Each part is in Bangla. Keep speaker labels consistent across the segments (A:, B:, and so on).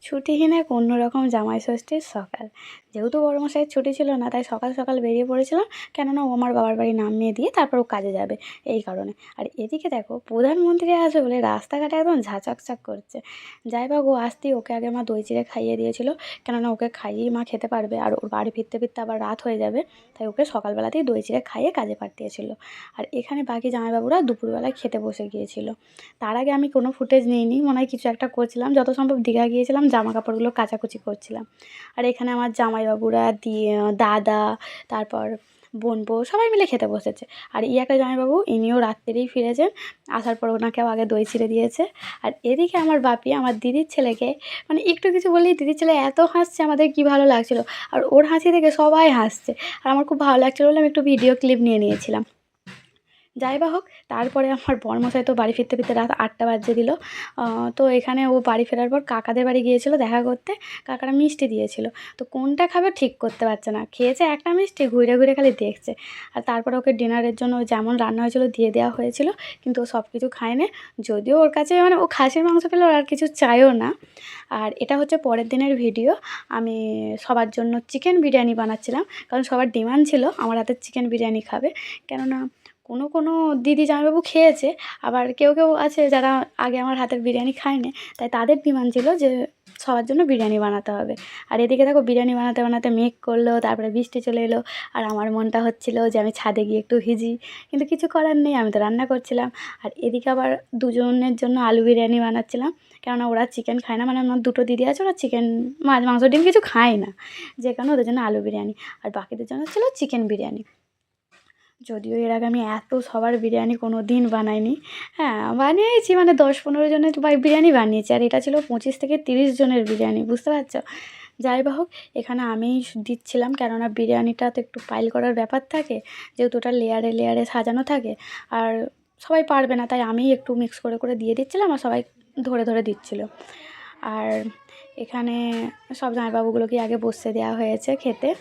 A: ছুটিহীন এক অন্যরকম জামাই ষষ্ঠীর সকাল। যেহেতু বড়মশাইয়ের ছুটি ছিল না, তাই সকাল সকাল বেরিয়ে পড়েছিলাম, কেননা ও আমার বাবার বাড়ি নামিয়ে দিয়ে তারপর ও কাজে যাবে, এই কারণে। আর এদিকে দেখো, প্রধানমন্ত্রী আসবে বলে রাস্তাঘাটে একদম ঝাঁচকচাক করছে। যাই হোক, ও আসতেই ওকে আগে মা দই চিড়ে খাইয়ে দিয়েছিল, কেননা ওকে খাইয়েই মা খেতে পারবে, আর ওর বাড়ি ফিরতে ফিরতে আবার রাত হয়ে যাবে, তাই ওকে সকালবেলাতেই দই চিড়ে খাইয়ে কাজে পাঠিয়েছিল। আর এখানে বাকি জামাইবাবুরা দুপুরবেলায় খেতে বসে গিয়েছিল। তার আগে আমি কোনো ফুটেজ নিইনি, মনে হয় কিছু একটা করছিলাম, যত সম্ভব দীঘা গিয়েছিলাম, জামা কাপড়গুলো কাচাকুচি করছিলাম। আর এখানে আমার জামাইবাবুরা দাদা, তারপর বোনপো সবাই মিলে খেতে বসেছে। আর একটা জামাইবাবু, ইনিও রাত্রেই ফিরেছেন, আসার পর ওনাকেও আগে দই চিড়ে দিয়েছে। আর এদিকে আমার বাপি আমার দিদির ছেলেকে, মানে একটু কিছু বললেই দিদির ছেলে এত হাসছে, আমাদের কি ভালো লাগছিলো। আর ওর হাসি দেখে সবাই হাসছে, আর আমার খুব ভালো লাগছিলো বলে আমি একটু ভিডিও ক্লিপ নিয়ে নিয়েছিলাম। যাই বা হোক, তারপরে আমার বরমশাই তো বাড়ি ফিরতে ফিরতে রাত 8টা বাজে দিল। তো এখানে ও বাড়ি ফেরার পর কাকাদের বাড়ি গিয়েছিল দেখা করতে। কাকারা মিষ্টি দিয়েছিল, তো কোনটা খাবে ঠিক করতে পারছে না, খেয়েছে একটা মিষ্টি, ঘুরে ঘুরে খালি দেখছে। আর তারপরে ওকে ডিনারের জন্য যেমন রান্না হয়েছিল দিয়ে দেওয়া হয়েছিল, কিন্তু ও সব কিছু খায়নি। যদিও ওর কাছে মানে ও খাসির মাংস পেলে ওর আর কিছু চাইও না। আর এটা হচ্ছে পরের দিনের ভিডিও। আমি সবার জন্য চিকেন বিরিয়ানি বানাচ্ছিলাম, কারণ সবার ডিমান্ড ছিল আমার হাতের চিকেন বিরিয়ানি খাবে। কেননা কোনো দিদি জামাইবাবু খেয়েছে, আবার কেউ আছে যারা আগে আমার হাতের বিরিয়ানি খায়নি, তাই তাদের ডিমান্ড ছিল যে সবার জন্য বিরিয়ানি বানাতে হবে। আর এদিকে দেখো, বিরিয়ানি বানাতে বানাতে মেঘ করলো, তারপরে বৃষ্টি চলে এলো। আর আমার মনটা হচ্ছিলো যে আমি ছাদে গিয়ে একটু ভিজি, কিন্তু কিছু করার নেই, আমি তো রান্না করছিলাম। আর এদিকে আবার দুজনের জন্য আলু বিরিয়ানি বানাচ্ছিলাম, কেননা ওরা চিকেন খায় না, মানে আমার দুটো দিদি আছে, ওরা চিকেন মাছ মাংস ডিম কিছু খায় না, যে কারণে ওদের জন্য আলু বিরিয়ানি। আর বাকিদের জন্য ছিল চিকেন বিরিয়ানি। যদিও এর আগে আমি এত সবার বিরিয়ানি কোনো দিন বানাইনি। হ্যাঁ, বানিয়েছি, মানে 10-15 জনের বিরিয়ানি বানিয়েছি, আর এটা ছিল 25 থেকে 30 জনের বিরিয়ানি, বুঝতে পারছো। যাই বা হোক, এখানে আমিই দিচ্ছিলাম, কেননা বিরিয়ানিটা তো একটু পাইল করার ব্যাপার থাকে, যেহেতু ওটা লেয়ারে লেয়ারে সাজানো থাকে, আর সবাই পারবে না, তাই আমিই একটু মিক্স করে করে দিয়ে দিচ্ছিলাম, আর সবাই ধরে ধরে দিচ্ছিলো। আর এখানে সব জামাইবাবুগুলোকে আগে বসতে দেওয়া হয়েছে খেতে।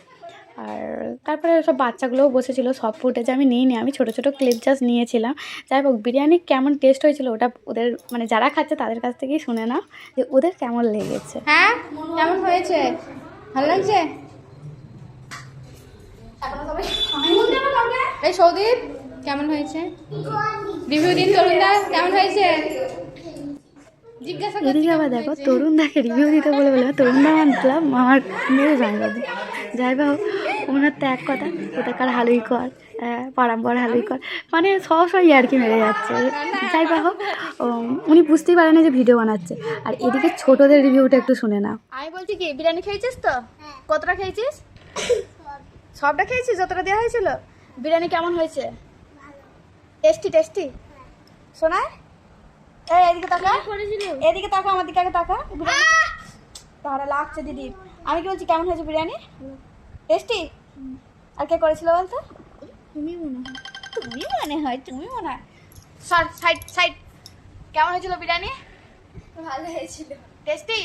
A: আর তারপরে সব বাচ্চাগুলোও বসেছিল, সব ফুটেজ আমি নিইনি, আমি ছোটো ছোটো ক্লিপ জাস্ট নিয়েছিলাম। যাই হোক, বিরিয়ানি কেমন টেস্ট হয়েছিল ওটা ওদের, মানে যারা খাচ্ছে তাদের কাছ থেকেই শুনে নাও যে ওদের কেমন লেগেছে।
B: হ্যাঁ, কেমন হয়েছে? ভালো লাগছে? এই সৌদীপ, কেমন হয়েছে? রিভিউ দিন। তরুণদা, কেমন হয়েছে? জিজ্ঞাসা করছি।
A: এদিকে আবার দেখো, তরুণদাকে রিভিউ দিতে বলে তরুণদা মানলাম আমার মেয়ে জামাইবাবু। যাই বা হোক, ওনার তো এক কথা, কোথাকার হালুই কর, পারাম্বর হালুই কর, মানে সবসময় আর কি মেরে যাচ্ছে। যাই বা হোক, উনি বুঝতেই পারেনি যে ভিডিও বানাচ্ছে। আর এদিকে ছোটদের রিভিউটা একটু শুনে নাও।
B: আমি বলছি কি, বিরিয়ানি খেয়েছিস তো? কতটা খেয়েছিস? সবটা খেয়েছিস যতটা দেওয়া হয়েছিল? বিরিয়ানি কেমন হয়েছে? টেস্টি টেস্টি শোনায়? এই এদিকে তাকা, এদিকে তাকা, আমার দিকে আগে তাকা। তাহলে লাগছে দিদি। আমি কি বলছি, কেমন হয়েছে বিরিয়ানি? টেস্টি? আর কে করেছিল বলতো? তুমি মনে হয়। Side side. কেমন হয়েছিল বিরিয়ানি? ভালো হয়েছিল। টেস্টি?